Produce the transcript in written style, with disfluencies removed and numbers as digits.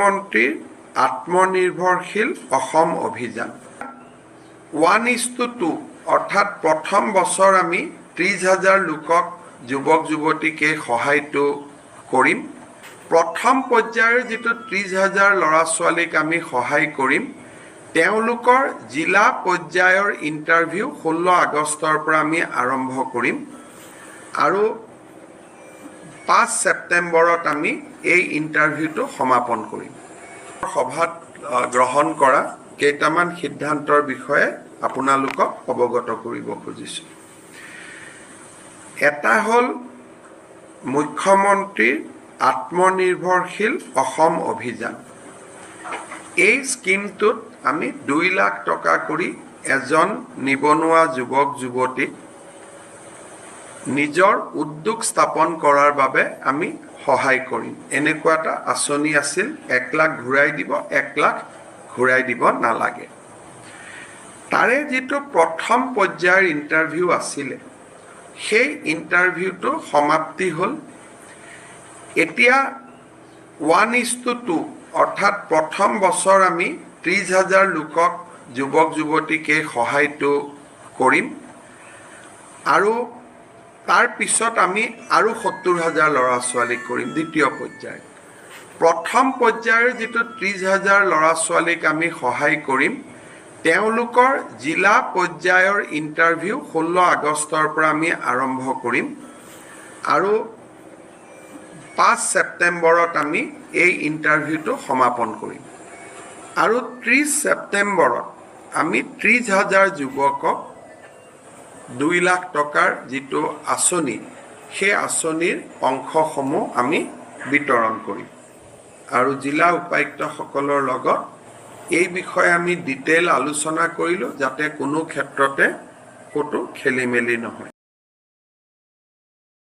মন্ত্ৰীৰ আত্মনিৰ্ভৰশীল অসম অভিযান 1:2 অৰ্থাৎ প্ৰথম বছৰ আমি 30,000 লোকক যুৱক যুৱতীকে সহায়টো কৰিম। প্ৰথম পৰ্যায়ৰ যেটো 30,000 ল'ৰা ছোৱালীক আমি সহায় কৰিম তেওঁলোকৰ জিলা পৰ্যায়ৰ ইণ্টাৰভিউ 16 আগষ্টৰ পৰা আমি আৰম্ভ কৰিম আৰু 5 ছেপ্টেম্বৰত আমি এই ইণ্টাৰভিউটো সমাপন কৰিম। সভাত গ্ৰহণ কৰা কেইটামান সিদ্ধান্তৰ বিষয়ে আপোনালোকক অৱগত কৰিব খুজিছোঁ। এটা হ'ল মুখ্যমন্ত্ৰীৰ আত্মনিৰ্ভৰশীল অসম অভিযান। এই স্কিমটোত আমি 2 লাখ টকা কৰি এজন নিবনুৱা যুৱক যুৱতীক নিজৰ উদ্যোগ স্থাপন কৰাৰ বাবে আমি সহায় কৰিম। এনেকুৱা এটা আঁচনি আছিল 1 লাখ ঘূৰাই দিব 1 লাখ ঘূৰাই দিব নালাগে। তাৰে যেটো প্ৰথম পৰ্যায়ৰ ইণ্টাৰভিউ আছিলে সেই ইণ্টাৰভিউটো সমাপ্তি হ'ল। এতিয়া 1:2 অৰ্থাৎ প্ৰথম বছৰ আমি 30,000 লোকক যুৱক যুৱতীকে সহায়টো কৰিম আৰু তাৰ পিছত আমি আৰু 70,000 ল'ৰা ছোৱালীক কৰিম দ্বিতীয় পৰ্যায়। প্ৰথম পৰ্যায়ৰ যেটো 30,000 ল'ৰা ছোৱালীক আমি সহায় কৰিম তেওঁলোকৰ জিলা পৰ্যায়ৰ ইণ্টাৰভিউ 16 আগষ্টৰ পৰা আমি আৰম্ভ কৰিম আৰু 5 ছেপ্টেম্বৰত আমি এই ইণ্টাৰভিউটো সমাপন কৰিম আৰু 30 ছেপ্টেম্বৰত আমি 30,000 যুৱকক 2 লাখ টকাৰ যেটো আঁচনি সেই আঁচনিৰ অংশসমূহ আমি বিতৰণ কৰিম আৰু জিলা উপায়ুক্তসকলৰ লগত এই বিষয়ে আমি ডিটেইল আলোচনা কৰিলোঁ যাতে কোনো ক্ষেত্ৰতে ক'তো খেলিমেলি নহয়।